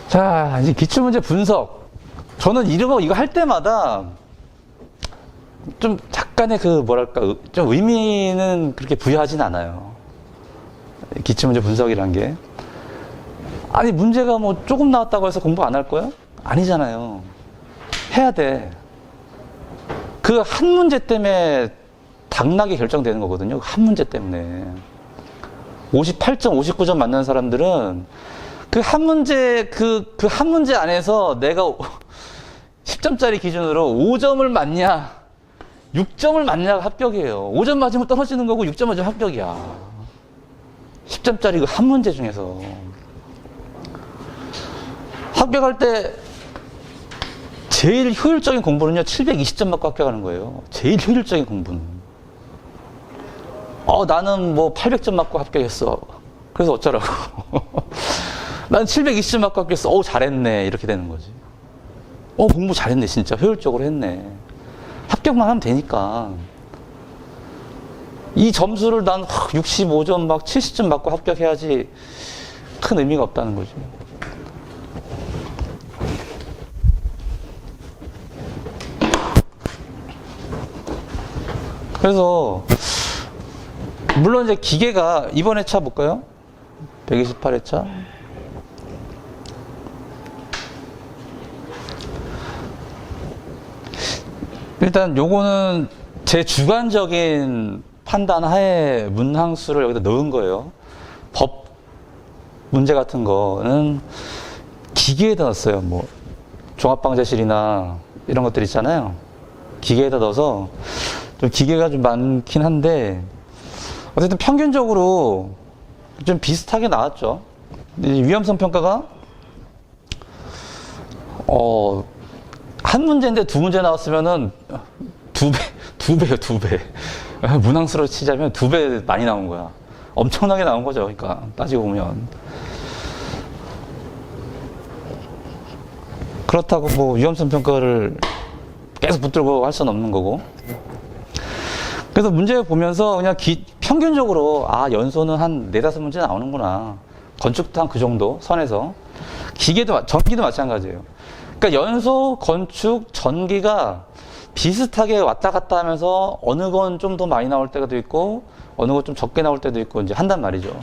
자, 이제 기출문제 분석. 저는 이거 할 때마다 좀 약간의 좀 의미는 그렇게 부여하진 않아요. 기출문제 분석이란 게. 아니, 문제가 뭐 조금 나왔다고 해서 공부 안 할 거야? 아니잖아요. 해야 돼. 그 한 문제 때문에 당락이 결정되는 거거든요. 한 문제 때문에. 58점, 59점 맞는 사람들은 그 한 문제 안에서 내가 10점짜리 기준으로 5점을 맞냐, 6점을 맞냐가 합격이에요. 5점 맞으면 떨어지는 거고 6점 맞으면 합격이야. 10점짜리 그 한 문제 중에서. 합격할 때 제일 효율적인 공부는요, 720점 맞고 합격하는 거예요. 제일 효율적인 공부는. 나는 뭐 800점 맞고 합격했어. 그래서 어쩌라고. 난 720점 맞고 합격했어. 잘했네. 이렇게 되는 거지. 공부 잘했네. 진짜 효율적으로 했네. 합격만 하면 되니까. 이 점수를 난 65점 막 70점 맞고 합격해야지 큰 의미가 없다는 거지. 그래서 물론 이제 기계가 이번 회차 볼까요? 128회차. 일단 요거는 제 주관적인 판단 하에 문항수를 여기다 넣은 거예요. 법 문제 같은 거는 기계에다 넣었어요. 뭐 종합방재실이나 이런 것들 있잖아요. 기계에다 넣어서 좀 기계가 좀 많긴 한데 어쨌든 평균적으로 좀 비슷하게 나왔죠. 위험성 평가가 한 문제인데 두 문제 나왔으면은 두 배요. 문항수로 치자면 2배 많이 나온 거야. 엄청나게 나온 거죠. 그러니까 따지고 보면. 그렇다고 뭐 위험성 평가를 계속 붙들고 할 수는 없는 거고. 그래서 문제 보면서 그냥 평균적으로 연소는 한 4-5문제 나오는구나. 건축도 한 그 정도 선에서. 전기도 마찬가지예요. 그러니까 연소, 건축, 전기가 비슷하게 왔다 갔다 하면서 어느 건 좀 더 많이 나올 때도 있고 어느 건 좀 적게 나올 때도 있고 이제 한단 말이죠.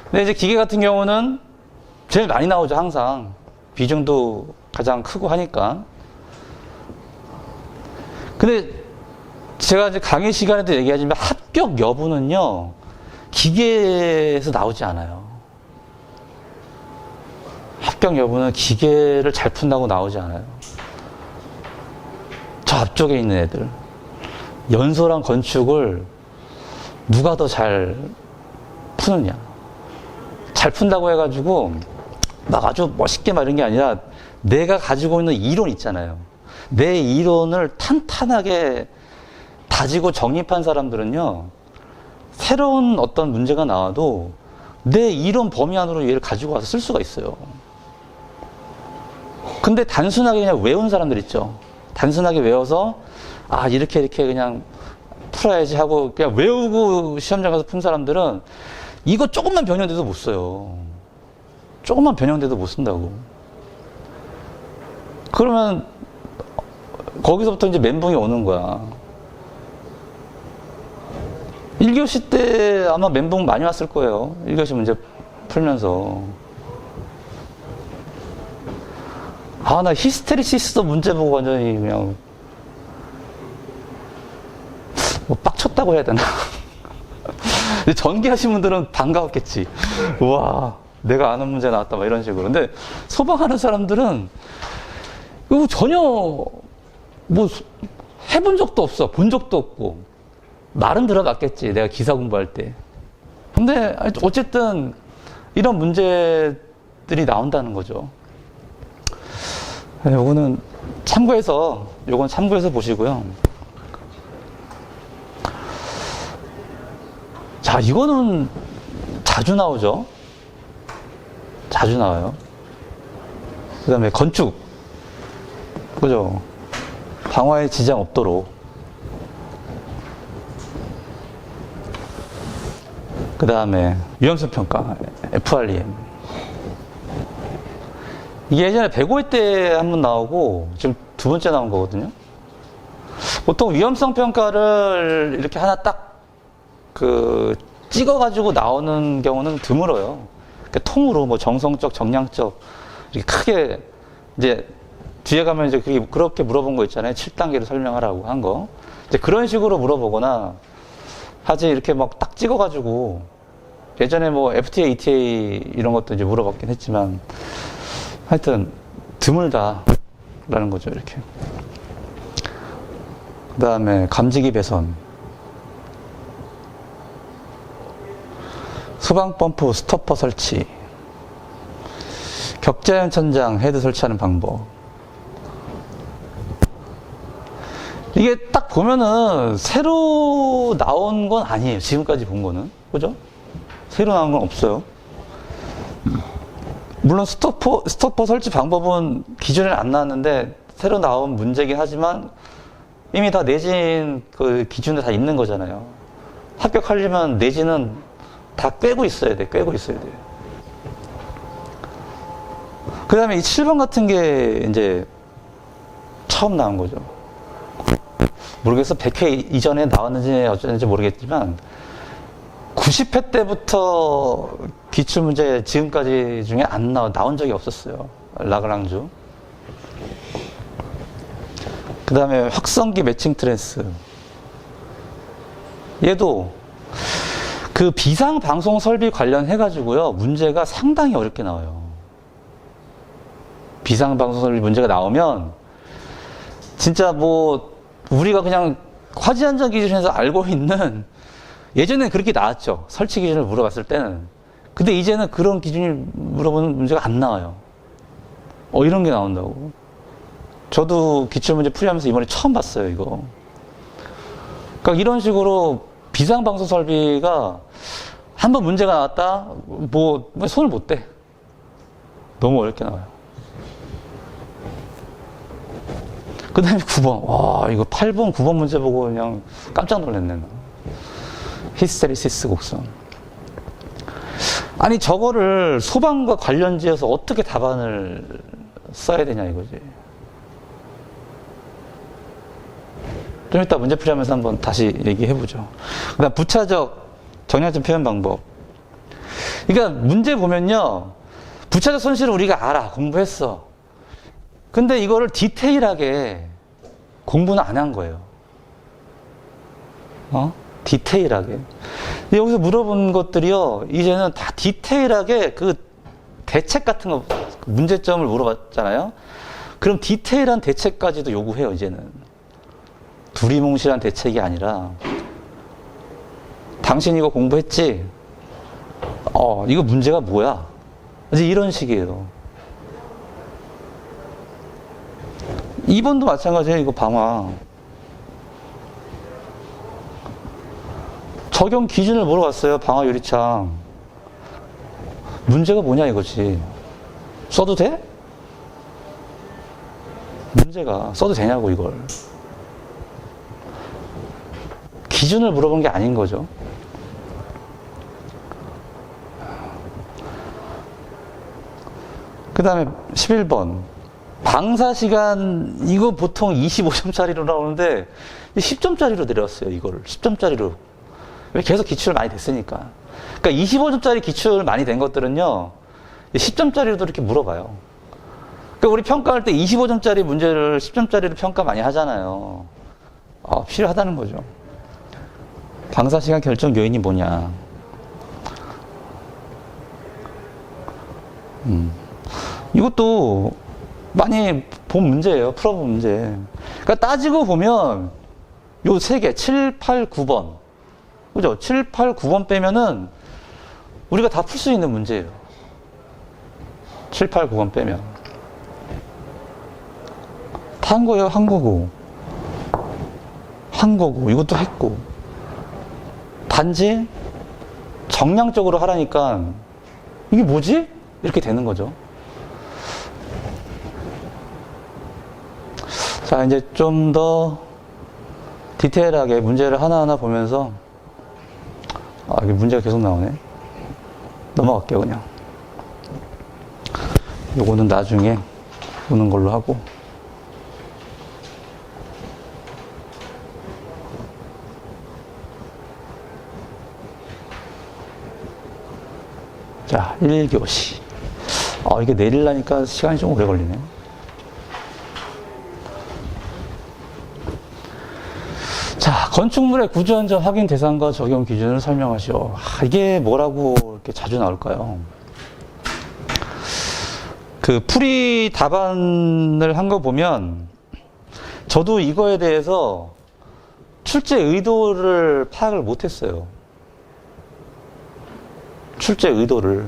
근데 이제 기계 같은 경우는 제일 많이 나오죠. 항상 비중도 가장 크고 하니까. 근데 제가 이제 강의 시간에도 얘기하지만 합격 여부는요, 기계에서 나오지 않아요. 합격 여부는 기계를 잘 푼다고 나오지 않아요. 저 앞쪽에 있는 애들. 연소랑 건축을 누가 더 잘 푸느냐. 잘 푼다고 해가지고 막 아주 멋있게 말하는 게 아니라 내가 가지고 있는 이론 있잖아요. 내 이론을 탄탄하게 다지고 정립한 사람들은요, 새로운 어떤 문제가 나와도 내 이론 범위 안으로 얘를 가지고 와서 쓸 수가 있어요. 근데 단순하게 그냥 외운 사람들 있죠. 단순하게 외워서 이렇게 그냥 풀어야지 하고 그냥 외우고 시험장 가서 푼 사람들은 이거 조금만 변형돼도 못 써요. 조금만 변형돼도 못 쓴다고. 그러면 거기서부터 이제 멘붕이 오는 거야. 1교시 때 아마 멘붕 많이 왔을 거예요. 1교시 문제 풀면서. 나 히스테리시스도 문제 보고 완전히 그냥 뭐 빡쳤다고 해야 되나? 전기하신 분들은 반가웠겠지. 우와, 내가 아는 문제 나왔다, 막 이런 식으로. 근데 소방하는 사람들은 이거 전혀 뭐 해본 적도 없어. 본 적도 없고. 말은 들어봤겠지. 내가 기사 공부할 때. 근데 어쨌든 이런 문제들이 나온다는 거죠. 요거는 참고해서 보시고요. 자, 이거는 자주 나오죠. 자주 나와요. 그 다음에 건축. 그죠? 방화에 지장 없도록. 그 다음에 위험성 평가, FREM. 이게 예전에 105회 때 한 번 나오고 지금 두 번째 나온 거거든요. 보통 위험성 평가를 이렇게 하나 딱 찍어가지고 나오는 경우는 드물어요. 그러니까 통으로 뭐 정성적, 정량적 이렇게 크게 이제 뒤에 가면 이제 그렇게 물어본 거 있잖아요. 7단계로 설명하라고 한 거. 이제 그런 식으로 물어보거나 하지 이렇게 막 딱 찍어가지고 예전에 뭐 FTA, ETA 이런 것도 이제 물어봤긴 했지만 하여튼 드물다라는 거죠. 이렇게. 그 다음에 감지기 배선, 소방 펌프 스토퍼 설치, 격자형 천장 헤드 설치하는 방법. 이게 딱 보면은 새로 나온 건 아니에요. 지금까지 본 거는. 그죠? 새로 나온 건 없어요. 물론 스토퍼 설치 방법은 기존에 안 나왔는데 새로 나온 문제긴 하지만 이미 다 내진 그 기준에 다 있는 거잖아요. 합격하려면 내진은 다 꿰고 있어야 돼. 꿰고 있어야 돼. 그 다음에 이 7번 같은 게 이제 처음 나온 거죠. 모르겠어. 100회 이전에 나왔는지 어쩌는지 모르겠지만 90회 때부터 기출문제 지금까지 중에 나온 적이 없었어요. 라그랑주. 그 다음에 확성기 매칭 트랜스. 얘도 그 비상 방송 설비 관련해가지고요. 문제가 상당히 어렵게 나와요. 비상 방송 설비 문제가 나오면 진짜 뭐 우리가 그냥 화재안전 기준에서 알고 있는 예전에는 그렇게 나왔죠. 설치 기준을 물어봤을 때는. 근데 이제는 그런 기준을 물어보는 문제가 안 나와요. 이런 게 나온다고. 저도 기출문제 풀이하면서 이번에 처음 봤어요, 이거. 그러니까 이런 식으로 비상방송 설비가 한번 문제가 나왔다? 뭐 손을 못 대. 너무 어렵게 나와요. 그 다음에 9번. 와, 이거 8번, 9번 문제 보고 그냥 깜짝 놀랐네. 히스테리시스 곡선. 아니, 저거를 소방과 관련지어서 어떻게 답안을 써야 되냐, 이거지. 좀 이따 문제풀이 하면서 한번 다시 얘기해보죠. 그 다음, 부차적 정량점 표현 방법. 그러니까 문제 보면요. 부차적 손실을 우리가 알아. 공부했어. 근데 이거를 디테일하게 공부는 안 한 거예요. 디테일하게. 여기서 물어본 것들이요. 이제는 다 디테일하게 그 대책 같은 거, 문제점을 물어봤잖아요. 그럼 디테일한 대책까지도 요구해요, 이제는. 두리뭉실한 대책이 아니라 당신 이거 공부했지? 이거 문제가 뭐야? 이제 이런 식이에요. 2번도 마찬가지예요. 이거 방화. 적용 기준을 물어봤어요. 방화 유리창. 문제가 뭐냐 이거지. 써도 돼? 문제가 써도 되냐고 이걸. 기준을 물어본 게 아닌 거죠. 그 다음에 11번. 방사시간, 이거 보통 25점짜리로 나오는데 10점짜리로 내려왔어요. 이거를. 10점짜리로. 왜 계속 기출을 많이 됐으니까. 그러니까 25점짜리 기출 많이 된 것들은요. 10점짜리로도 이렇게 물어봐요. 그러니까 우리 평가할 때 25점짜리 문제를 10점짜리로 평가 많이 하잖아요. 필요하다는 거죠. 방사시간 결정 요인이 뭐냐. 이것도 많이 본 문제예요. 풀어본 문제. 그러니까 따지고 보면 요 세 개, 7, 8, 9번. 그죠? 7, 8, 9번 빼면은 우리가 다 풀 수 있는 문제예요. 7, 8, 9번 빼면. 다 한 거예요. 한 거고. 한 거고. 이것도 했고. 단지 정량적으로 하라니까 이게 뭐지? 이렇게 되는 거죠. 자, 이제 좀 더 디테일하게 문제를 하나하나 보면서 이게 문제가 계속 나오네. 넘어갈게요, 그냥. 요거는 나중에 보는 걸로 하고. 자, 1교시. 이게 내리려니까 시간이 좀 오래 걸리네. 자, 건축물의 구조안전 확인 대상과 적용 기준을 설명하시오. 이게 뭐라고 이렇게 자주 나올까요? 그 풀이 답안을 한 거 보면 저도 이거에 대해서 출제 의도를 파악을 못했어요. 출제 의도를.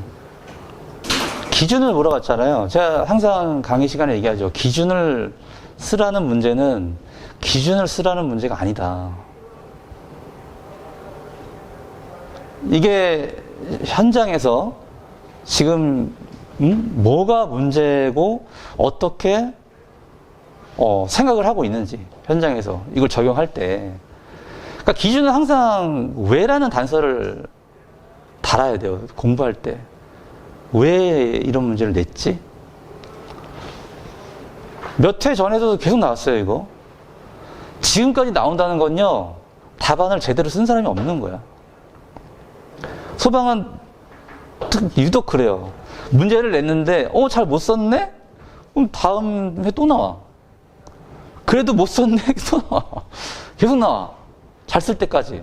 기준을 물어봤잖아요. 제가 항상 강의 시간에 얘기하죠. 기준을 쓰라는 문제는 기준을 쓰라는 문제가 아니다. 이게 현장에서 지금 뭐가 문제고 어떻게 생각을 하고 있는지 현장에서 이걸 적용할 때, 그러니까 기준은 항상 왜라는 단서를 달아야 돼요. 공부할 때 왜 이런 문제를 냈지? 몇 회 전에도 계속 나왔어요. 이거 지금까지 나온다는 건요, 답안을 제대로 쓴 사람이 없는 거야. 소방은 유독 그래요. 문제를 냈는데 잘 못 썼네? 그럼 다음 회 또 나와. 그래도 못 썼네? 또 나와. 계속 나와. 잘 쓸 때까지.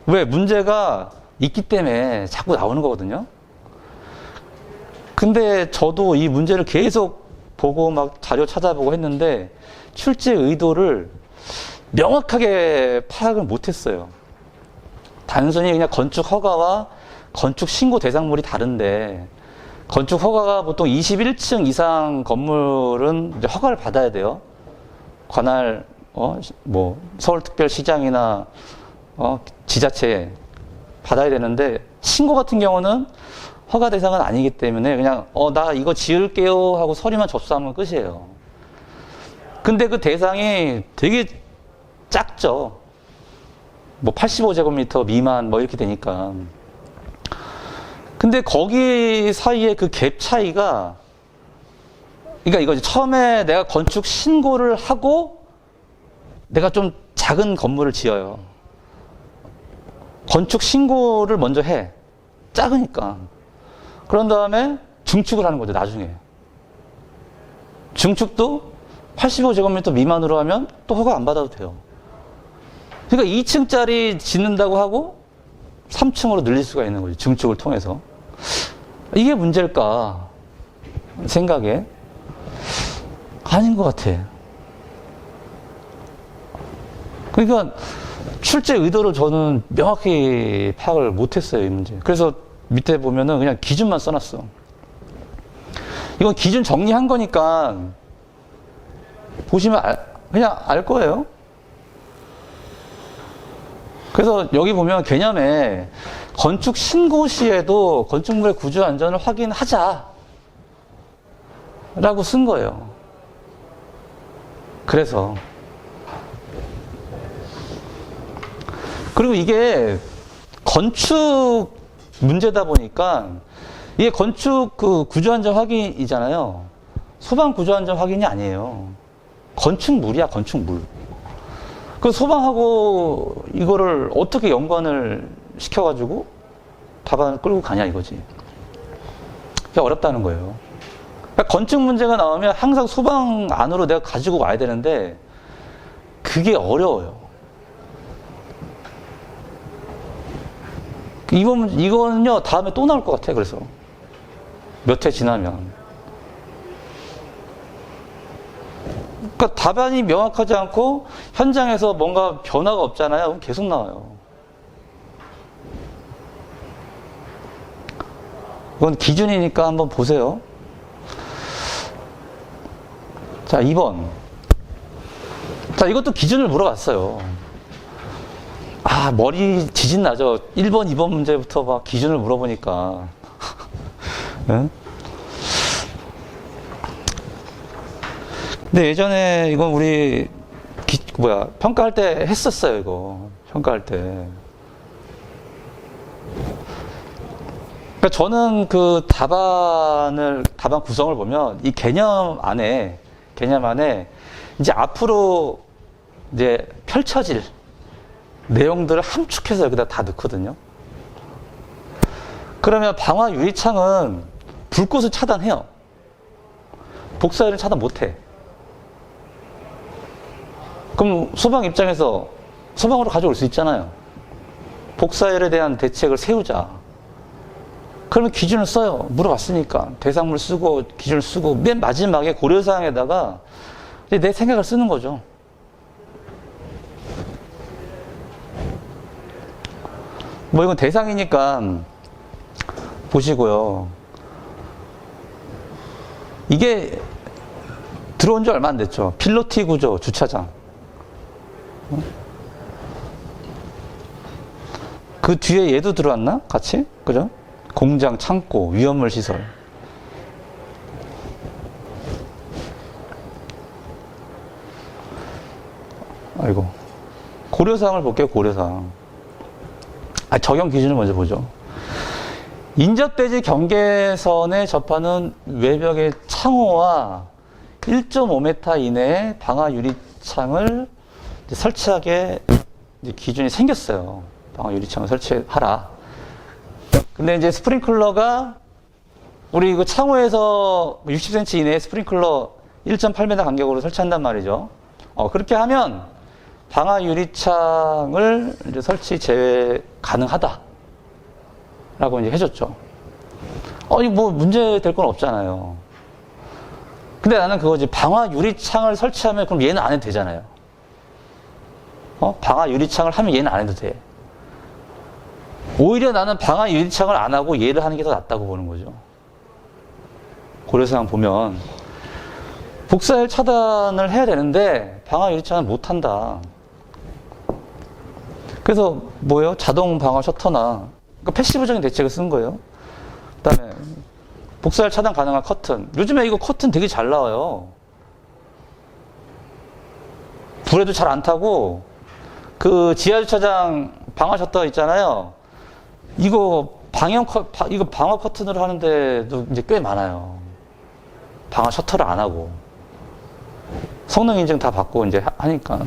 왜? 문제가 있기 때문에 자꾸 나오는 거거든요. 근데 저도 이 문제를 계속 보고 막 자료 찾아보고 했는데 출제 의도를 명확하게 파악을 못했어요. 단순히 그냥 건축 허가와 건축 신고 대상물이 다른데, 건축 허가가 보통 21층 이상 건물은 이제 허가를 받아야 돼요. 관할 서울특별시장이나 지자체 받아야 되는데, 신고 같은 경우는 허가 대상은 아니기 때문에 그냥 나 이거 지을게요 하고 서류만 접수하면 끝이에요. 근데 그 대상이 되게 작죠. 85제곱미터 미만 이렇게 되니까. 근데 거기 사이에 그 갭 차이가, 그러니까 이거 처음에 내가 건축 신고를 하고 내가 좀 작은 건물을 지어요. 건축 신고를 먼저 해. 작으니까. 그런 다음에 중축을 하는 거죠, 나중에. 중축도 85제곱미터 미만으로 하면 또 허가 안 받아도 돼요. 그러니까 2층짜리 짓는다고 하고 3층으로 늘릴 수가 있는 거죠, 중축을 통해서. 이게 문제일까 생각에 아닌 것 같아. 그러니까 출제 의도를 저는 명확히 파악을 못했어요, 이 문제. 그래서 밑에 보면은 그냥 기준만 써놨어. 이건 기준 정리한 거니까 보시면 그냥 알 거예요. 그래서 여기 보면 개념에 건축 신고 시에도 건축물의 구조 안전을 확인하자 라고 쓴 거예요. 그래서 그리고 이게 건축 문제다 보니까 이게 건축 그 구조안전 확인이잖아요. 소방 구조안전 확인이 아니에요. 건축물이야, 건축물. 그 소방하고 이거를 어떻게 연관을 시켜가지고 답안을 끌고 가냐 이거지. 그게 어렵다는 거예요. 그러니까 건축 문제가 나오면 항상 소방 안으로 내가 가지고 와야 되는데 그게 어려워요. 이거는요, 다음에 또 나올 것 같아, 그래서. 몇 해 지나면. 그러니까 답안이 명확하지 않고 현장에서 뭔가 변화가 없잖아요. 그럼 계속 나와요. 이건 기준이니까 한번 보세요. 자, 2번. 자, 이것도 기준을 물어봤어요. 머리 지진 나죠. 1번, 2번 문제부터 막 기준을 물어보니까. 네? 근데 예전에 이건 우리 평가할 때 했었어요, 이거. 평가할 때. 그러니까 그러니까 저는 그 답안 구성을 보면 이 개념 안에 이제 앞으로 이제 펼쳐질 내용들을 함축해서 여기다 다 넣거든요. 그러면 방화 유리창은 불꽃을 차단해요. 복사열은 차단 못해. 그럼 소방 입장에서 소방으로 가져올 수 있잖아요. 복사열에 대한 대책을 세우자. 그러면 기준을 써요. 물어봤으니까. 대상물 쓰고 기준을 쓰고 맨 마지막에 고려사항에다가 내 생각을 쓰는 거죠. 뭐 이건 대상이니까 보시고요. 이게 들어온 지 얼마 안 됐죠. 필로티 구조 주차장. 그 뒤에 얘도 들어왔나? 같이? 그죠? 공장, 창고, 위험물 시설. 아이고. 고려사항을 볼게요, 고려사항. 적용 기준을 먼저 보죠. 인접대지 경계선에 접하는 외벽의 창호와 1.5m 이내에 방화 유리창을 설치하게 기준이 생겼어요. 방화 유리창을 설치하라. 근데 이제 스프링클러가 우리 그 창호에서 60cm 이내에 스프링클러 1.8m 간격으로 설치한단 말이죠. 그렇게 하면 방화 유리창을 이제 설치 제외 가능하다. 라고 이제 해줬죠. 이거 뭐 문제 될 건 없잖아요. 근데 나는 그거지. 방화 유리창을 설치하면 그럼 얘는 안 해도 되잖아요. 방화 유리창을 하면 얘는 안 해도 돼. 오히려 나는 방화 유리창을 안 하고 얘를 하는 게 더 낫다고 보는 거죠. 고려사항 보면 복사열 차단을 해야 되는데 방화 유리창은 못 한다. 그래서 뭐예요? 자동 방화 셔터나 그러니까 패시브적인 대책을 쓴 거예요. 그 다음에 복사열 차단 가능한 커튼. 요즘에 이거 커튼 되게 잘 나와요. 불에도 잘 안 타고 그 지하주차장 방화 셔터 있잖아요. 이거 이거 방화 커튼으로 하는데도 이제 꽤 많아요. 방화 셔터를 안 하고 성능 인증 다 받고 이제 하니까. 그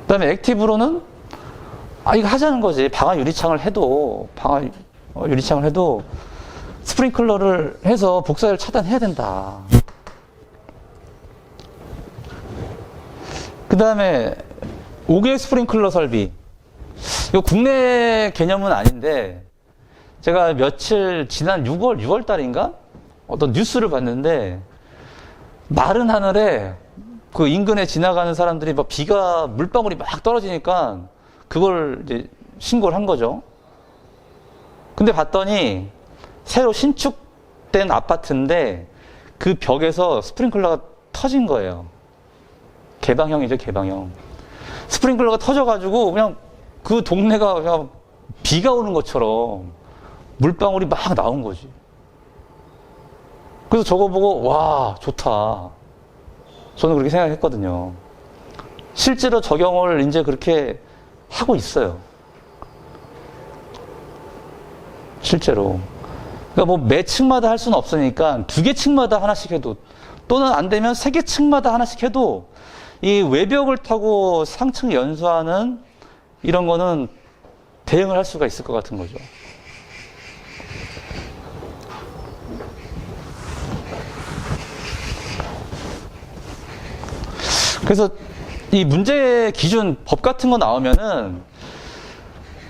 다음에 액티브로는 이거 하자는 거지. 방화 유리창을 해도 스프링클러를 해서 복사열 차단해야 된다. 그 다음에 5개 스프링클러 설비. 이거 국내 개념은 아닌데 제가 며칠 지난 6월 달인가 어떤 뉴스를 봤는데 마른 하늘에 그 인근에 지나가는 사람들이 막 비가 물방울이 막 떨어지니까 그걸 이제 신고를 한 거죠. 근데 봤더니 새로 신축된 아파트인데 그 벽에서 스프링클러가 터진 거예요. 개방형이죠, 개방형. 스프링클러가 터져가지고 그냥 그 동네가 그냥 비가 오는 것처럼 물방울이 막 나온 거지. 그래서 저거 보고 와, 좋다. 저는 그렇게 생각했거든요. 실제로 적용을 이제 그렇게 하고 있어요. 실제로. 그러니까 뭐 매 층마다 할 수는 없으니까 2개 층마다 하나씩 해도, 또는 안 되면 3개 층마다 하나씩 해도 이 외벽을 타고 상층 연수하는 이런 거는 대응을 할 수가 있을 것 같은 거죠. 그래서 이 문제 기준 법 같은 거 나오면은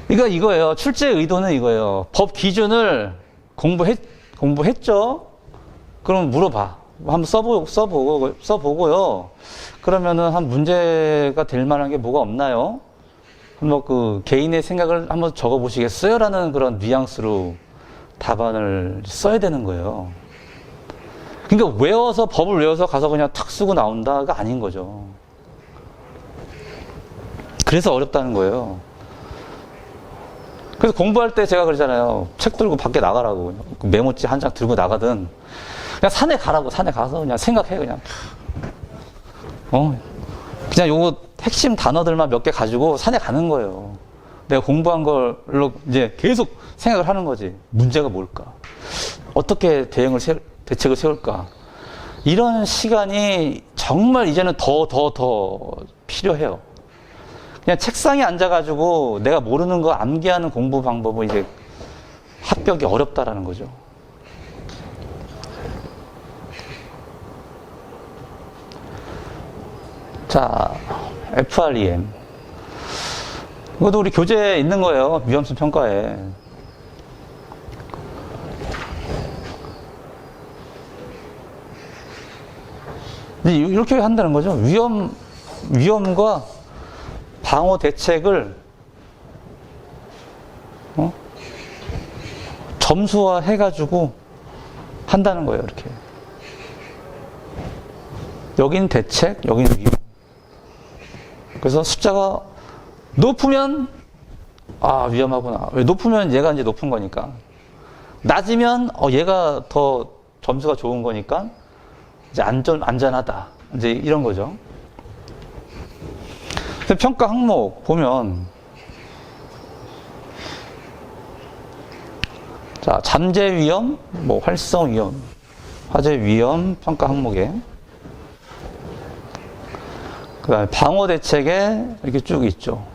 이거예요. 출제 의도는 이거예요. 법 기준을 공부했죠? 그럼 물어봐. 한번 써보고요. 그러면은 한 문제가 될 만한 게 뭐가 없나요? 한번 그 개인의 생각을 한번 적어보시겠어요? 라는 그런 뉘앙스로 답안을 써야 되는 거예요. 그러니까 법을 외워서 가서 그냥 탁 쓰고 나온다가 아닌 거죠. 그래서 어렵다는 거예요. 그래서 공부할 때 제가 그러잖아요. 책 들고 밖에 나가라고. 메모지 한 장 들고 나가든 그냥 산에 가라고. 산에 가서 그냥 생각해. 그냥 그냥 요거 핵심 단어들만 몇 개 가지고 산에 가는 거예요. 내가 공부한 걸로 이제 계속 생각을 하는 거지. 문제가 뭘까? 어떻게 대책을 세울까? 이런 시간이 정말 이제는 더 필요해요. 그냥 책상에 앉아가지고 내가 모르는 거 암기하는 공부 방법은 이제 합격이 어렵다라는 거죠. 자, FREM. 이것도 우리 교재에 있는 거예요. 위험성 평가에. 이렇게 한다는 거죠. 위험과 방어 대책을 점수화 해가지고 한다는 거예요. 이렇게. 여긴 대책, 여긴 위험. 그래서 숫자가 높으면 위험하구나. 왜 높으면 얘가 이제 높은 거니까. 낮으면 얘가 더 점수가 좋은 거니까 이제 안전하다. 이제 이런 거죠. 평가 항목 보면 자, 잠재 위험, 활성 위험, 화재 위험 평가 항목에 그다음에 방어 대책에 이렇게 쭉 있죠.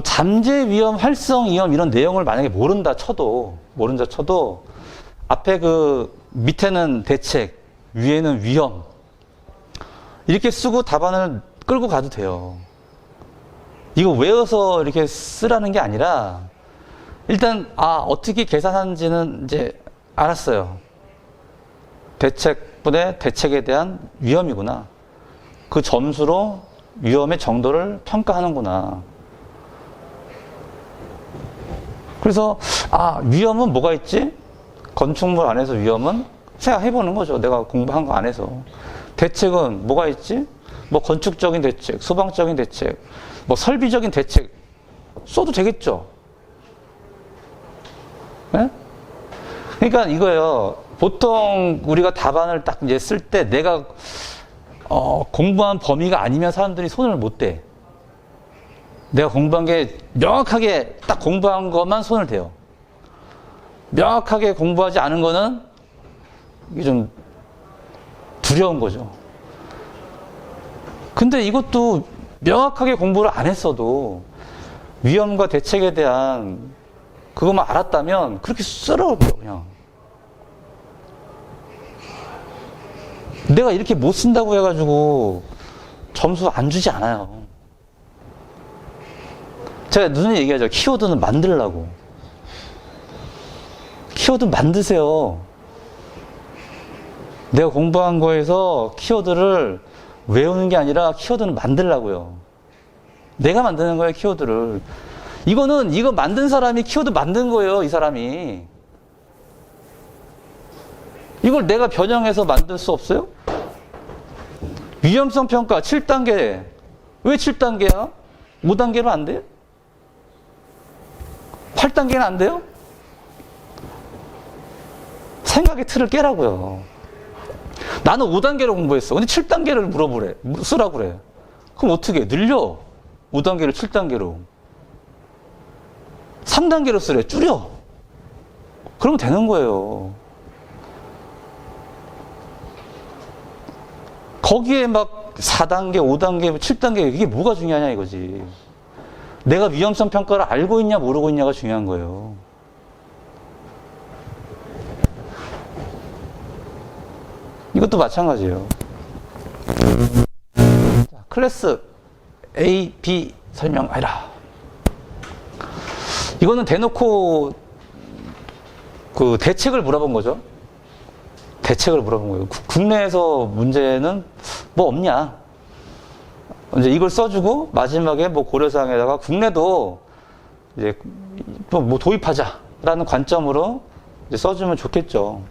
잠재 위험, 활성 위험 이런 내용을 만약에 모른다 쳐도 앞에 밑에는 대책, 위에는 위험 이렇게 쓰고 답안을 끌고 가도 돼요. 이거 외워서 이렇게 쓰라는 게 아니라 일단 어떻게 계산하는지는 이제 알았어요. 대책분의 대책에 대한 위험이구나. 그 점수로 위험의 정도를 평가하는구나. 그래서 위험은 뭐가 있지? 건축물 안에서 위험은 생각해보는 거죠. 내가 공부한 거 안에서. 대책은 뭐가 있지? 건축적인 대책, 소방적인 대책, 설비적인 대책 써도 되겠죠. 네? 그러니까 이거예요. 보통 우리가 답안을 딱 이제 쓸 때 내가 공부한 범위가 아니면 사람들이 손을 못 대. 내가 공부한 게 명확하게 딱 공부한 것만 손을 대요. 명확하게 공부하지 않은 거는 이게 좀 두려운 거죠. 근데 이것도 명확하게 공부를 안 했어도 위험과 대책에 대한 그것만 알았다면 그렇게 쓰라고요, 그냥. 내가 이렇게 못 쓴다고 해가지고 점수 안 주지 않아요. 제가 무슨 얘기하죠? 키워드는 만들라고. 키워드 만드세요. 내가 공부한 거에서 키워드를 외우는 게 아니라 키워드는 만들라고요. 내가 만드는 거예요, 키워드를. 이거 만든 사람이 키워드 만든 거예요, 이 사람이. 이걸 내가 변형해서 만들 수 없어요? 위험성 평가 7단계. 왜 7단계야? 5단계로 안 돼요? 8단계는 안 돼요? 생각의 틀을 깨라고요. 나는 5단계로 공부했어. 근데 7단계를 쓰라고 그래. 그럼 어떻게 해? 늘려. 5단계를 7단계로. 3단계로 쓰래. 줄여. 그러면 되는 거예요. 거기에 4단계, 5단계, 7단계 이게 뭐가 중요하냐 이거지. 내가 위험성 평가를 알고 있냐 모르고 있냐가 중요한 거예요. 이것도 마찬가지예요. 자, 클래스 A, B 설명해라. 이거는 대놓고 대책을 물어본 거죠. 대책을 물어본 거예요. 국내에서 문제는 없냐? 이제 이걸 써주고 마지막에 고려사항에다가 국내도 이제 도입하자라는 관점으로 이제 써주면 좋겠죠.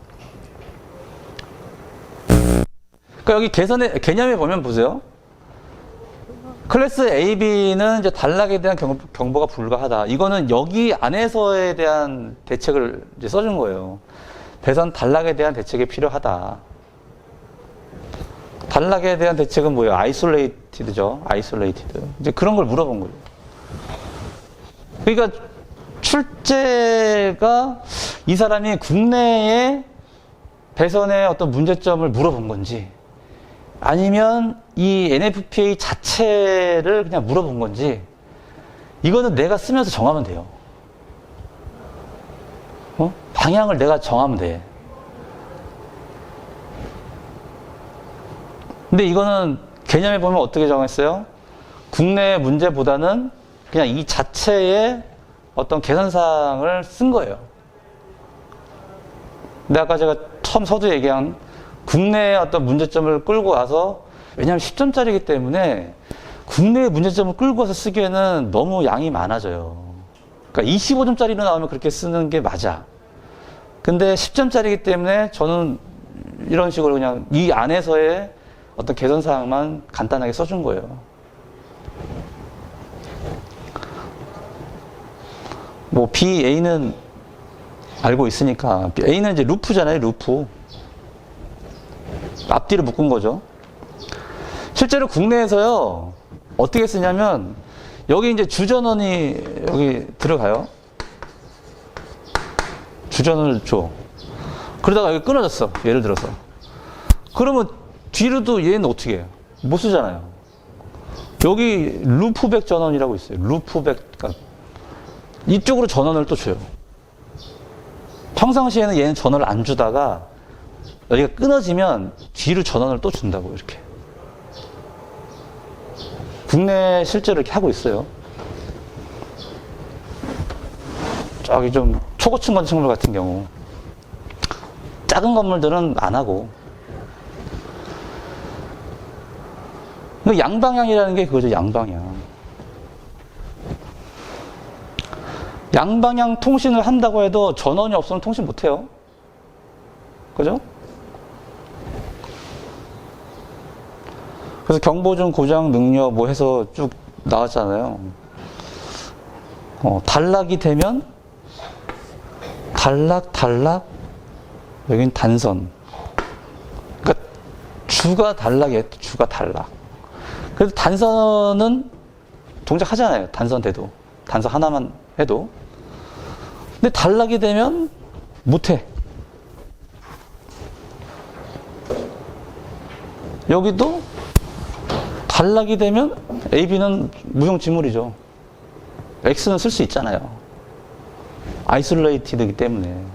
그러니까 여기 개념에 보면 보세요. 클래스 A, B는 이제 단락에 대한 경보가 불가하다. 이거는 여기 안에서에 대한 대책을 이제 써준 거예요. 배선 단락에 대한 대책이 필요하다. 단락에 대한 대책은 뭐예요? 아이솔레이티드죠. 아이솔레이티드. 이제 그런 걸 물어본 거예요. 그러니까 출제가 이 사람이 국내에 배선의 어떤 문제점을 물어본 건지 아니면 이 NFPA 자체를 그냥 물어본 건지 이거는 내가 쓰면서 정하면 돼요. 방향을 내가 정하면 돼. 근데 이거는 개념에 보면 어떻게 정했어요? 국내 문제보다는 그냥 이 자체의 어떤 계산사항을 쓴 거예요. 근데 아까 제가 처음 서두 얘기한 국내의 어떤 문제점을 끌고 와서, 왜냐하면 10점짜리이기 때문에 국내의 문제점을 끌고 와서 쓰기에는 너무 양이 많아져요. 그러니까 25점짜리로 나오면 그렇게 쓰는 게 맞아. 근데 10점짜리이기 때문에 저는 이런 식으로 그냥 이 안에서의 어떤 개선사항만 간단하게 써준 거예요. 뭐 BA는 알고 있으니까. A는 이제 루프잖아요, 루프. 앞뒤로 묶은 거죠. 실제로 국내에서요, 어떻게 쓰냐면, 여기 이제 주전원이 여기 들어가요. 주전원을 줘. 그러다가 여기 끊어졌어. 예를 들어서. 그러면 뒤로도 얘는 어떻게 해요? 못 쓰잖아요. 여기 루프백 전원이라고 있어요. 루프백. 그러니까 이쪽으로 전원을 또 줘요. 평상시에는 얘는 전원을 안 주다가 여기가 끊어지면 뒤로 전원을 또 준다고, 이렇게. 국내 실제로 이렇게 하고 있어요. 저기 좀 초고층 건축물 같은 경우. 작은 건물들은 안 하고. 양방향이라는 게 그거죠, 양방향. 양방향 통신을 한다고 해도 전원이 없으면 통신 못 해요. 그죠? 그래서 경보중 고장 능력 뭐 해서 쭉 나왔잖아요. 단락이 되면 단락, 여긴 단선. 그러니까 주가 단락이에요. 주가 단락. 그래서 단선은 동작하잖아요. 단선 돼도. 단선 하나만 해도. 근데 단락이 되면 못해. 여기도 단락이 되면 AB는 무용지물이죠. X는 쓸 수 있잖아요. 아이솔레이티드이기 때문에.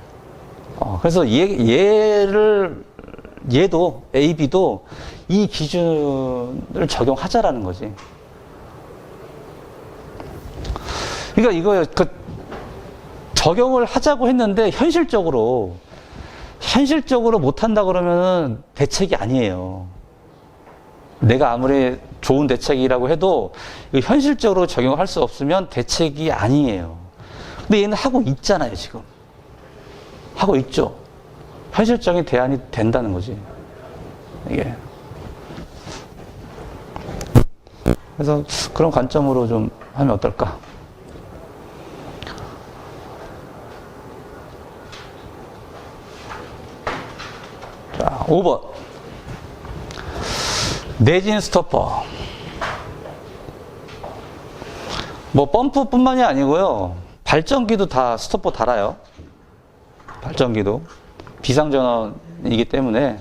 그래서 얘도 AB도 이 기준을 적용하자라는 거지. 그러니까 이거요. 적용을 하자고 했는데 현실적으로 못한다 그러면은 대책이 아니에요. 내가 아무리 좋은 대책이라고 해도 현실적으로 적용을 할 수 없으면 대책이 아니에요. 근데 얘는 하고 있잖아요, 지금. 하고 있죠. 현실적인 대안이 된다는 거지, 이게. 그래서 그런 관점으로 좀 하면 어떨까? 자, 5번. 내진 스토퍼. 뭐 펌프뿐만이 아니고요, 발전기도 다 스토퍼 달아요. 발전기도 비상전원이기 때문에.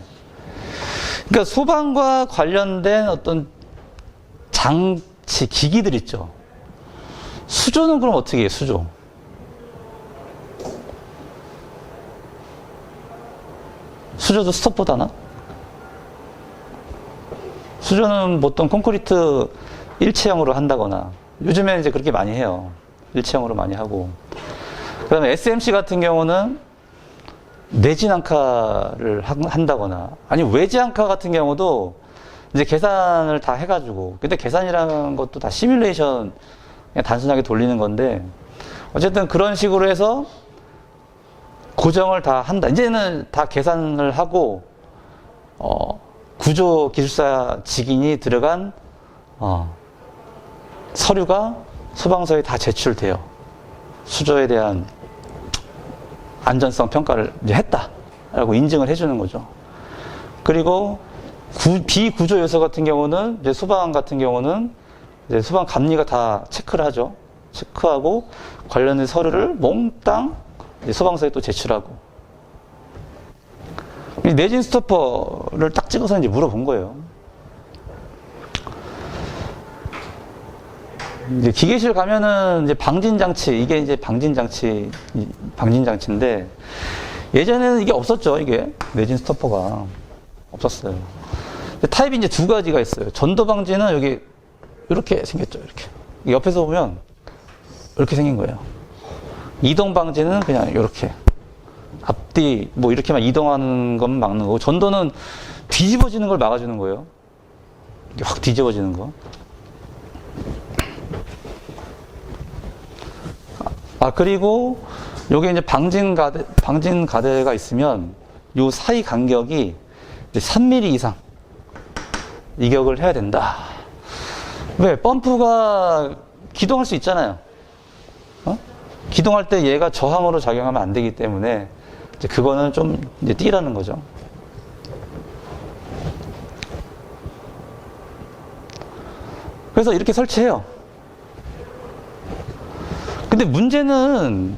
그러니까 소방과 관련된 어떤 장치, 기기들 있죠. 수조는 그럼 어떻게 해요? 수조. 수조도 스토퍼 다나? 수조는 보통 콘크리트 일체형으로 한다거나, 요즘에는 이제 그렇게 많이 해요. 일체형으로 많이 하고. 그 다음에 SMC 같은 경우는 내진 항카를 한다거나, 아니면 외지 항카 같은 경우도 이제 계산을 다 해가지고, 근데 계산이라는 것도 다 시뮬레이션, 그냥 단순하게 돌리는 건데, 어쨌든 그런 식으로 해서 고정을 다 한다. 이제는 다 계산을 하고, 구조 기술사 직인이 들어간, 서류가 소방서에 다 제출돼요. 수조에 대한 안전성 평가를 이제 했다라고 인증을 해주는 거죠. 그리고 비구조 요소 같은 경우는, 이제 소방 같은 경우는, 이제 소방 감리가 다 체크를 하죠. 체크하고, 관련된 서류를 몽땅 이제 소방서에 또 제출하고. 이 내진 스토퍼를 딱 찍어서 이제 물어본 거예요. 이제 기계실 가면은 이제 방진장치, 이게 이제 방진장치인데, 예전에는 이게 없었죠, 이게. 내진 스토퍼가. 없었어요. 타입이 이제 두 가지가 있어요. 전도 방지는 여기, 이렇게 생겼죠, 이렇게. 옆에서 보면, 이렇게 생긴 거예요. 이동 방지는 그냥 이렇게. 앞뒤, 뭐 이렇게만 이동하는 건 막는 거고, 전도는 뒤집어지는 걸 막아주는 거예요. 이게 확 뒤집어지는 거. 그리고, 요게 이제 방진 가대가 있으면, 요 사이 간격이 3mm 이상 이격을 해야 된다. 왜? 펌프가 기동할 수 있잖아요. 기동할 때 얘가 저항으로 작용하면 안 되기 때문에, 이제 그거는 좀 이제 띠라는 거죠. 그래서 이렇게 설치해요. 근데 문제는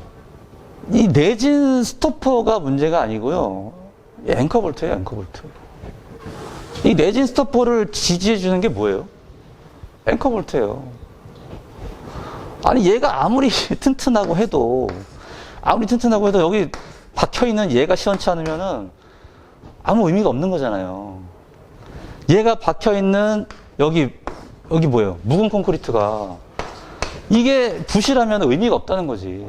이 내진 스토퍼가 문제가 아니고요. 앵커볼트예요, 앵커볼트. 이 내진 스토퍼를 지지해 주는 게 뭐예요? 앵커볼트예요. 아니 얘가 아무리 튼튼하고 해도 여기 박혀있는 얘가 시원치 않으면은 아무 의미가 없는 거잖아요. 얘가 박혀있는 여기 뭐예요? 묵은 콘크리트가 이게 부실하면 의미가 없다는 거지.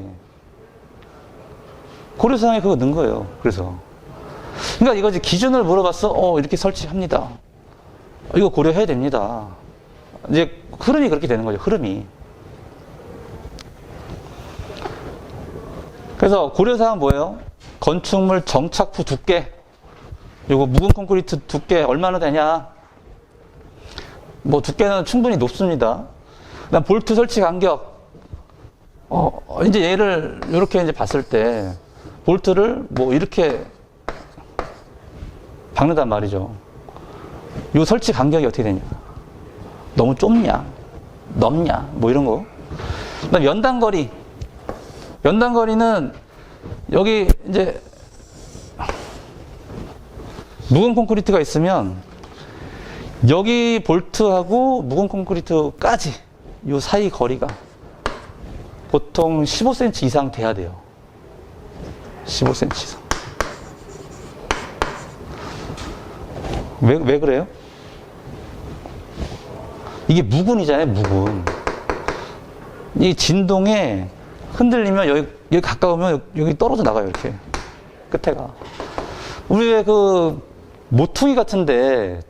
고려사항에 그거 넣은 거예요. 그래서 그러니까 이거 이제 기준을 물어봤어. 이렇게 설치합니다. 이거 고려해야 됩니다. 이제 흐름이 그렇게 되는 거죠. 흐름이. 그래서 고려사항 뭐예요? 건축물 정착부 두께. 요거 묵은 콘크리트 두께 얼마나 되냐? 뭐 두께는 충분히 높습니다. 그다음 볼트 설치 간격. 이제 얘를 이렇게 이제 봤을 때 볼트를 뭐 이렇게 박는단 말이죠. 요 설치 간격이 어떻게 되냐? 너무 좁냐? 넓냐? 뭐 이런 거. 그다음 연단거리. 연단거리는 여기 이제 묵은 콘크리트가 있으면 여기 볼트하고 묵은 콘크리트까지 요 사이 거리가 보통 15cm 이상 돼야 돼요. 15cm 이상. 왜 그래요? 이게 무근이잖아요, 무근. 이 진동에 흔들리면 여기 가까우면 여기 떨어져 나가요, 이렇게. 끝에가. 우리 왜 모퉁이 같은데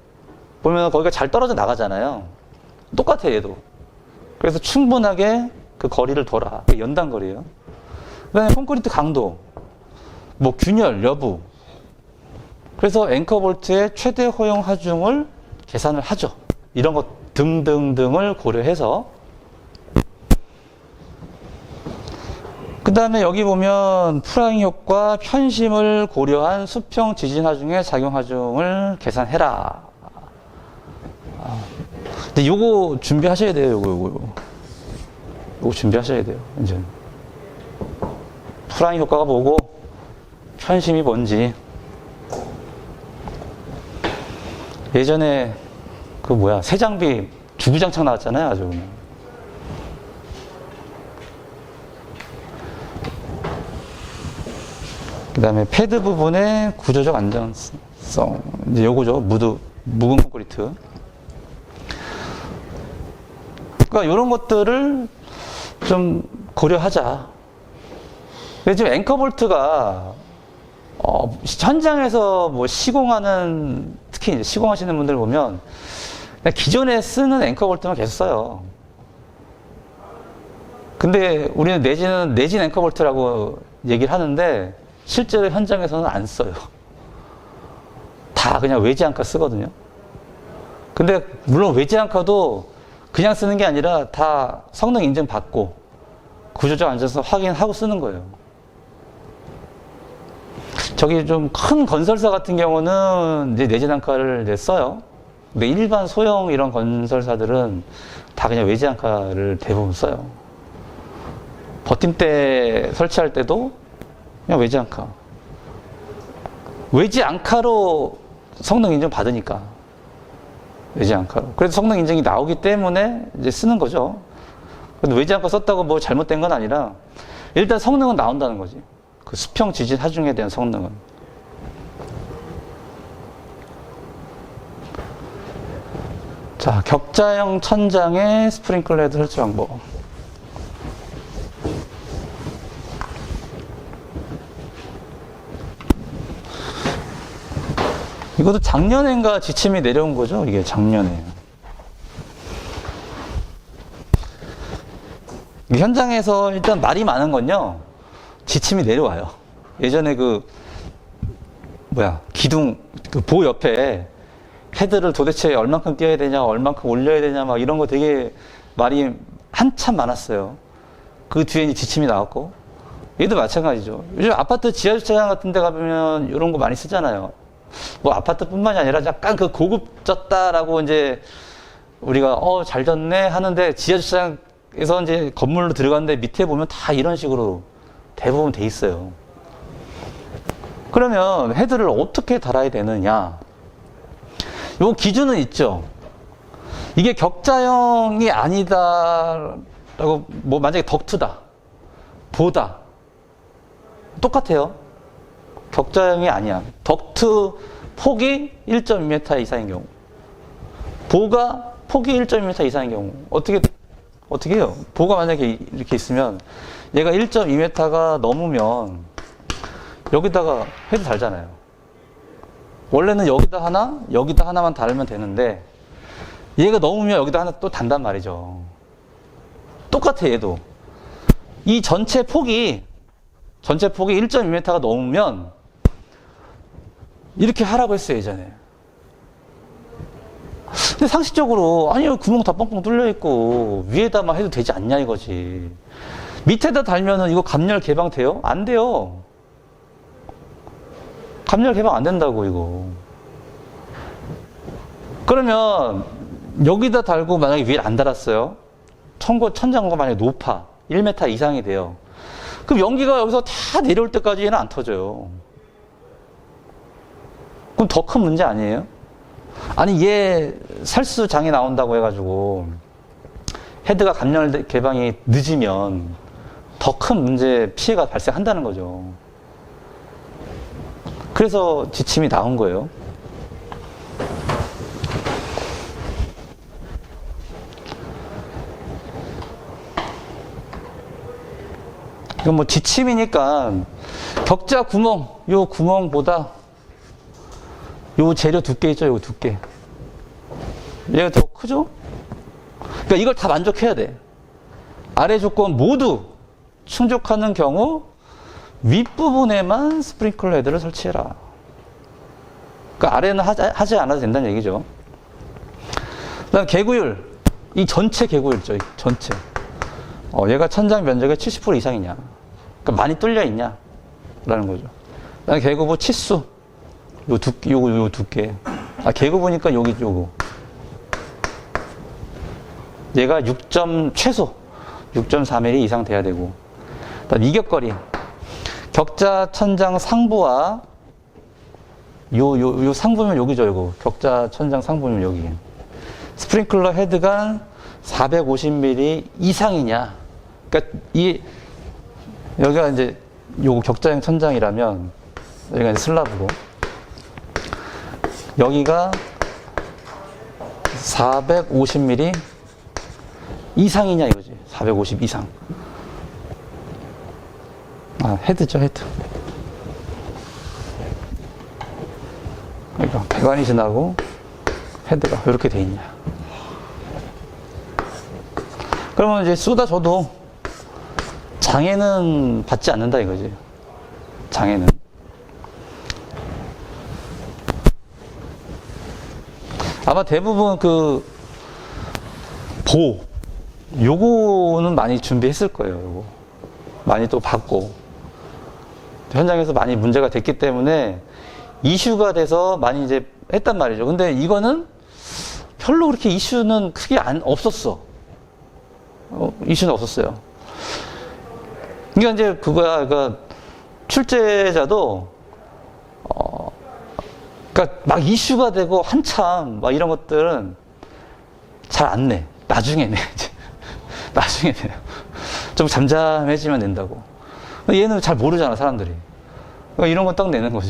보면 거기가 잘 떨어져 나가잖아요. 똑같아, 얘도. 그래서 충분하게 그 거리를 둬라. 그게 연단거리예요. 그 다음에 콘크리트 강도, 뭐 균열 여부. 그래서 앵커볼트의 최대 허용 하중을 계산을 하죠. 이런 것 등등등을 고려해서. 그 다음에 여기 보면 프라잉 효과 편심을 고려한 수평 지진 하중의 작용 하중을 계산해라. 근데 요거 준비하셔야 돼요. 요거 준비하셔야 돼요. 이제 프라잉 효과가 뭐고 편심이 뭔지. 예전에 새 장비 주구장창 나왔잖아요, 아주. 그 다음에 패드 부분의 구조적 안전성. 이제 요거죠. 묵은 콘크리트. 그러니까 이런 것들을 좀 고려하자. 근데 지금 앵커볼트가 현장에서 뭐 시공하는, 특히 이제 시공하시는 분들 보면 그냥 기존에 쓰는 앵커볼트만 계속 써요. 근데 우리는 내진 앵커볼트라고 얘기를 하는데 실제로 현장에서는 안 써요. 다 그냥 외지앙카 쓰거든요. 근데 물론 외지앙카도 그냥 쓰는 게 아니라 다 성능 인증 받고 구조적 안전성 확인하고 쓰는 거예요. 저기 좀 큰 건설사 같은 경우는 이제 내재 단가를 이제 써요. 근데 일반 소형 이런 건설사들은 다 그냥 외지 단가를 대부분 써요. 버팀대 설치할 때도 그냥 외지 단가. 외지 단가로 성능 인증 받으니까. 외지 단가로. 그래서 성능 인증이 나오기 때문에 이제 쓰는 거죠. 근데 외지 단가 썼다고 뭐 잘못된 건 아니라 일단 성능은 나온다는 거지. 그 수평 지진 하중에 대한 성능은. 자, 격자형 천장의 스프링클러 헤드 설치 방법. 이것도 작년인가 지침이 내려온 거죠? 이게 작년에. 현장에서 일단 말이 많은 건요, 지침이 내려와요. 예전에 기둥, 보 옆에 헤드를 도대체 얼만큼 띄어야 되냐, 얼만큼 올려야 되냐, 막 이런 거 되게 말이 한참 많았어요. 그 뒤에 지침이 나왔고, 얘도 마찬가지죠. 요즘 아파트 지하주차장 같은 데 가보면 이런 거 많이 쓰잖아요. 뭐 아파트뿐만이 아니라 약간 그 고급졌다라고 이제 우리가 잘 졌네 하는데 지하주차장에서 이제 건물로 들어갔는데 밑에 보면 다 이런 식으로 대부분 돼 있어요. 그러면 헤드를 어떻게 달아야 되느냐? 요 기준은 있죠. 이게 격자형이 아니다라고 뭐 만약에 덕트다, 보다 똑같아요. 격자형이 아니야. 덕트 폭이 1.2m 이상인 경우, 보가 폭이 1.2m 이상인 경우 어떻게 해요? 보가 만약에 이렇게 있으면 얘가 1.2m가 넘으면 여기다가 헤드 달잖아요. 원래는 여기다 하나, 여기다 하나만 달면 되는데 얘가 넘으면 여기다 하나 또 단단 말이죠. 똑같아. 얘도 이 전체 폭이 1.2m가 넘으면 이렇게 하라고 했어요, 예전에. 근데 상식적으로 아니 구멍 다 뻥뻥 뚫려 있고 위에다만 해도 되지 않냐 이거지. 밑에다 달면은 이거 감열 개방 돼요? 안 돼요. 감열 개방 안 된다고 이거. 그러면 여기다 달고 만약에 위에 안 달았어요. 천장고가 만약에 높아 1m 이상이 돼요. 그럼 연기가 여기서 다 내려올 때까지 얘는 안 터져요. 그럼 더 큰 문제 아니에요? 아니 얘 살수 장애 나온다고 해가지고 헤드가 감열 개방이 늦으면 더 큰 문제 피해가 발생한다는 거죠. 그래서 지침이 나온 거예요. 이건 뭐 지침이니까 격자 구멍, 요 구멍보다 요 재료 두께 있죠, 요 두께. 얘가 더 크죠? 그러니까 이걸 다 만족해야 돼. 아래 조건 모두 충족하는 경우 윗부분에만 스프링클러 헤드를 설치해라. 그러니까 아래는 하지 않아도 된다는 얘기죠. 그 다음 개구율. 이 전체 개구율 있죠, 전체. 얘가 천장 면적의 70% 이상이냐. 그러니까 많이 뚫려 있냐. 라는 거죠. 그 다음 개구부 치수. 요 두께. 개구부니까 여기 요거. 얘가 최소 6.4mm 이상 돼야 되고. 그 다음 이격거리. 격자 천장 상부와 요 상부면 여기죠, 이거. 격자 천장 상부면 여기. 스프링클러 헤드가 450mm 이상이냐. 그러니까 여기가 이제 요거 격자형 천장이라면 여기가 이제 슬라브고 여기가 450mm 이상이냐 이거지. 450 이상. 헤드죠, 헤드. 그러니까 배관이 지나고 헤드가 이렇게 돼 있냐. 그러면 이제 쏟아줘도 장애는 받지 않는다 이거지. 장애는. 아마 대부분 요거는 많이 준비했을 거예요. 요거. 많이 또 받고. 현장에서 많이 문제가 됐기 때문에 이슈가 돼서 많이 이제 했단 말이죠. 근데 이거는 별로 그렇게 이슈는 크게 없었어. 이슈는 없었어요. 그러니까 이제 그거야, 그러니까 출제자도 그러니까 막 이슈가 되고 한참 막 이런 것들은 잘 안 내. 나중에 내. 나중에 내요. 좀 잠잠해지면 낸다고. 얘는 잘 모르잖아, 사람들이. 그러니까 이런 건 딱 내는 거죠.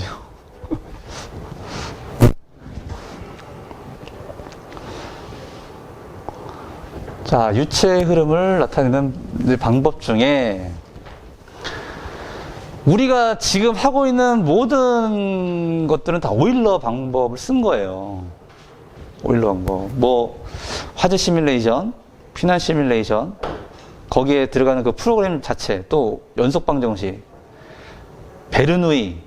자, 유체의 흐름을 나타내는 방법 중에 우리가 지금 하고 있는 모든 것들은 다 오일러 방법을 쓴 거예요. 오일러 방법. 뭐 화재 시뮬레이션, 피난 시뮬레이션, 거기에 들어가는 그 프로그램 자체, 또 연속 방정식, 베르누이.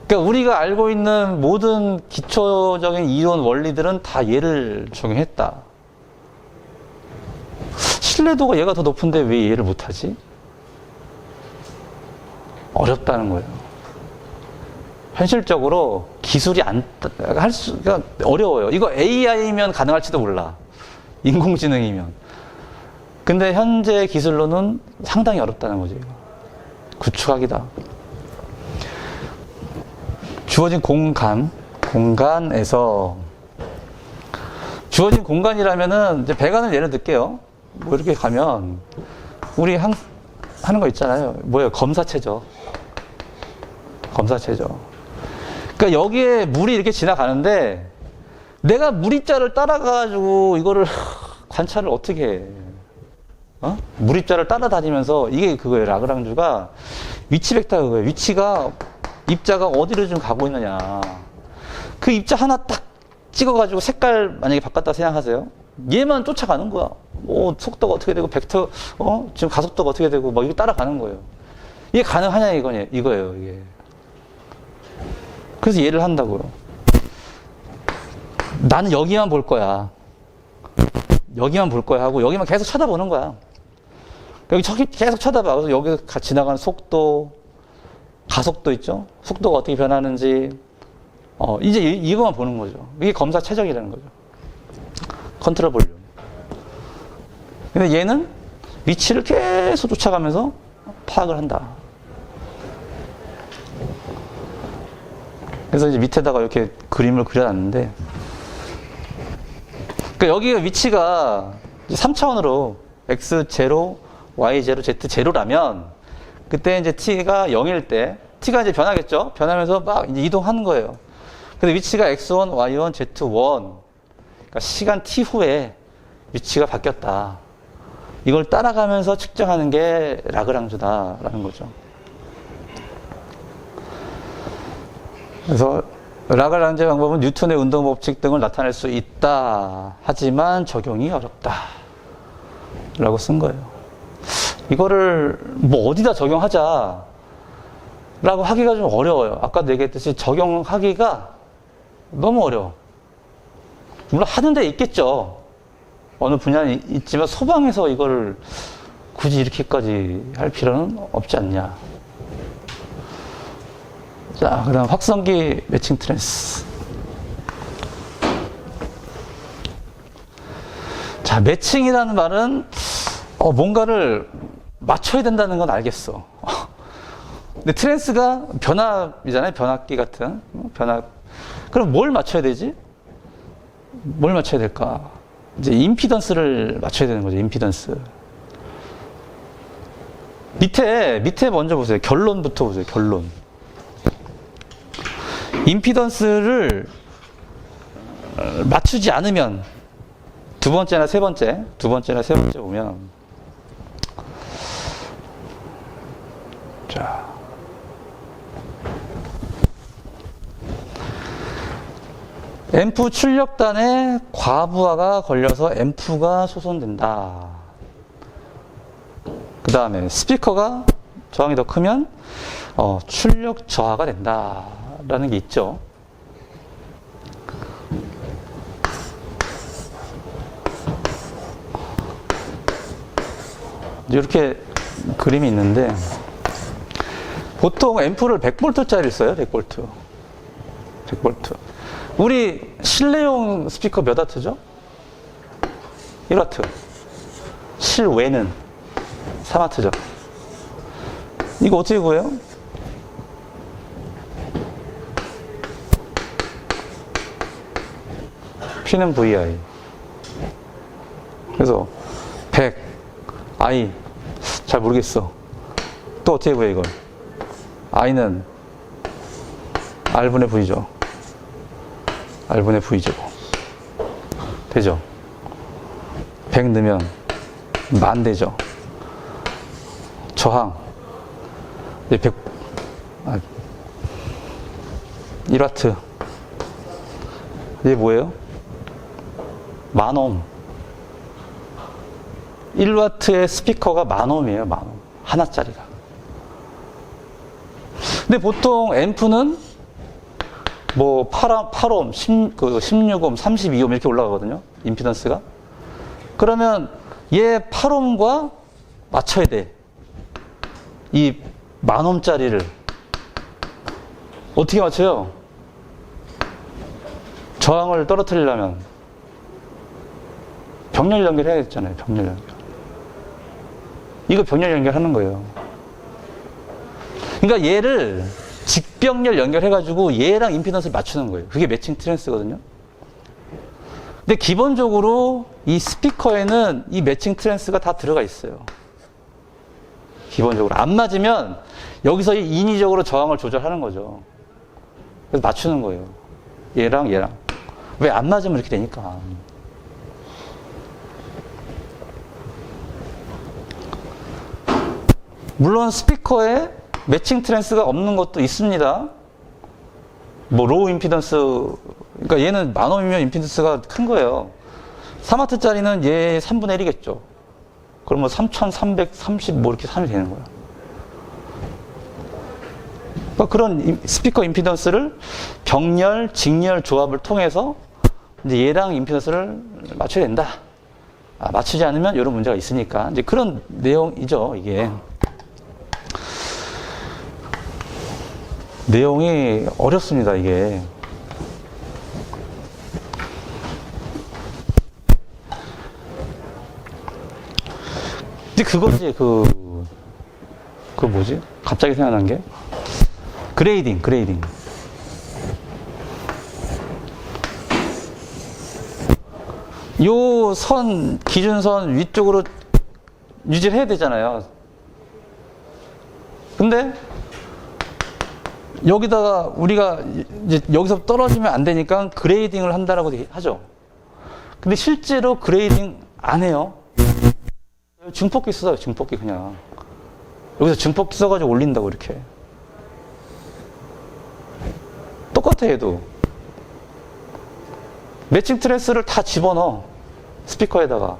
그러니까 우리가 알고 있는 모든 기초적인 이론 원리들은 다 얘를 적용했다. 신뢰도가 얘가 더 높은데 왜 얘를 못하지? 어렵다는 거예요. 현실적으로 기술이 그러니까 어려워요. 이거 AI면 가능할지도 몰라. 인공지능이면. 근데 현재 기술로는 상당히 어렵다는 거죠. 이거. 구축하기다. 주어진 공간에서 주어진 공간이라면은 이제 배관을 예를 들게요. 뭐 이렇게 가면 우리 하는 거 있잖아요. 뭐예요? 검사체죠. 검사체죠. 그러니까 여기에 물이 이렇게 지나가는데 내가 물입자를 따라가가지고 이거를 관찰을 어떻게 해? 물입자를 따라다니면서 이게 그거예요. 라그랑주가 위치 벡터 그거예요. 위치가 입자가 어디로 좀 가고 있느냐. 그 입자 하나 딱 찍어가지고 색깔 만약에 바꿨다 생각하세요. 얘만 쫓아가는 거야. 속도가 어떻게 되고 벡터 지금 가속도가 어떻게 되고 막 이거 따라가는 거예요. 이게 가능하냐 이거예요. 이게. 그래서 얘를 한다고요. 나는 여기만 볼 거야. 여기만 볼 거야 하고 여기만 계속 쳐다보는 거야. 여기 계속 쳐다봐. 그래서 여기 지나가는 속도, 가속도 있죠? 속도가 어떻게 변하는지 이제 이거만 보는 거죠. 이게 검사 최적이라는 거죠. 컨트롤 볼륨. 근데 얘는 위치를 계속 쫓아가면서 파악을 한다. 그래서 이제 밑에다가 이렇게 그림을 그려놨는데, 그러니까 여기가 위치가 3차원으로 x0, y0, z0라면 그때 이제 t가 0일 때 t가 이제 변하겠죠? 변하면서 막 이제 이동하는 거예요. 근데 위치가 x1, y1, z1, 그러니까 시간 t 후에 위치가 바뀌었다. 이걸 따라가면서 측정하는 게 라그랑주다라는 거죠. 그래서 라그랑주 방법은 뉴턴의 운동 법칙 등을 나타낼 수 있다. 하지만 적용이 어렵다. 라고 쓴 거예요. 이거를 뭐 어디다 적용하자 라고 하기가 좀 어려워요. 아까도 얘기했듯이 적용하기가 너무 어려워. 물론 하는 데 있겠죠. 어느 분야는 있지만 소방에서 이거를 굳이 이렇게까지 할 필요는 없지 않냐. 자, 그 다음 확성기 매칭 트랜스. 자, 매칭이라는 말은 뭔가를 맞춰야 된다는 건 알겠어. 근데 트랜스가 변압이잖아요. 변압기 같은 변압. 그럼 뭘 맞춰야 되지? 뭘 맞춰야 될까? 이제 임피던스를 맞춰야 되는 거죠. 임피던스. 밑에 먼저 보세요. 결론부터 보세요. 결론. 임피던스를 맞추지 않으면 두 번째나 세 번째 보면 자. 앰프 출력단에 과부하가 걸려서 앰프가 소손된다. 그 다음에 스피커가 저항이 더 크면 출력 저하가 된다. 라는 게 있죠. 이렇게 그림이 있는데 보통 앰프를 100V짜리 써요. 100V. 100V. 우리 실내용 스피커 몇 와트죠? 1와트. 실외는 3와트죠. 이거 어떻게 구해요? P는 VI. 그래서 100 I 잘 모르겠어. 또 어떻게 구해 이걸? I는 R분의 V죠. R분의 V제곱. 되죠? 100 넣으면 10,000 되죠. 저항. 100, 1와트. 이게 뭐예요? 10,000옴. 1와트의 스피커가 10,000옴이에요. 10,000옴. 하나짜리가. 근데 보통 앰프는 뭐 8옴, 16옴, 32옴 이렇게 올라가거든요. 임피던스가. 그러면 얘 8옴과 맞춰야 돼. 이 10,000옴짜리를. 어떻게 맞춰요? 저항을 떨어뜨리려면 병렬 연결해야겠잖아요. 병렬 연결. 이거 병렬 연결하는 거예요. 그러니까 얘를 직병렬 연결해가지고 얘랑 임피던스를 맞추는 거예요. 그게 매칭 트랜스거든요. 근데 기본적으로 이 스피커에는 이 매칭 트랜스가 다 들어가 있어요. 기본적으로. 안 맞으면 여기서 인위적으로 저항을 조절하는 거죠. 그래서 맞추는 거예요. 얘랑 얘랑. 왜 안 맞으면 이렇게 되니까. 물론 스피커에 매칭 트랜스가 없는 것도 있습니다. 뭐 로우 임피던스, 그러니까 얘는 10,000옴이면 임피던스가 큰 거예요. 3와트짜리는 얘 3분의 1이겠죠. 그러면 3,330 뭐 이렇게 3이 되는 거야. 그러니까 그런 스피커 임피던스를 병렬, 직렬 조합을 통해서 이제 얘랑 임피던스를 맞춰야 된다. 맞추지 않으면 이런 문제가 있으니까 이제 그런 내용이죠. 이게 내용이 어렵습니다. 이게. 근데 그거지 그 뭐지? 갑자기 생각난 게 그레이딩. 요 선, 기준선 위쪽으로 유지를 해야 되잖아요. 근데 여기다가 우리가 이제 여기서 떨어지면 안 되니까 그레이딩을 한다라고 하죠. 근데 실제로 그레이딩 안 해요. 증폭기 써요. 증폭기 그냥. 여기서 증폭기 써가지고 올린다고 이렇게. 똑같아 얘도. 매칭 트랜스를 다 집어넣어. 스피커에다가.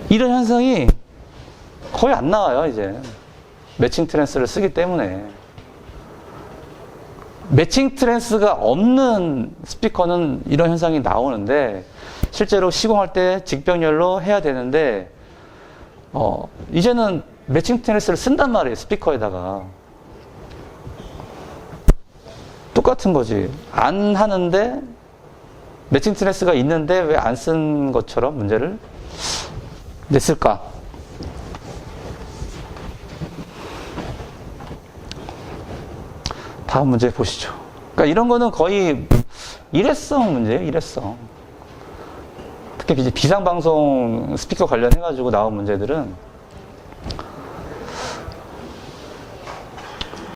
이런 현상이 거의 안 나와요 이제. 매칭 트랜스를 쓰기 때문에. 매칭 트랜스가 없는 스피커는 이런 현상이 나오는데 실제로 시공할 때 직병렬로 해야 되는데 이제는 매칭 트랜스를 쓴단 말이에요. 스피커에다가. 똑같은 거지. 안 하는데 매칭 트랜스가 있는데 왜 안 쓴 것처럼 문제를 냈을까? 다음 문제 보시죠. 그러니까 이런 거는 거의 일회성 문제예요. 일회성. 특히 이제 비상방송 스피커 관련해가지고 나온 문제들은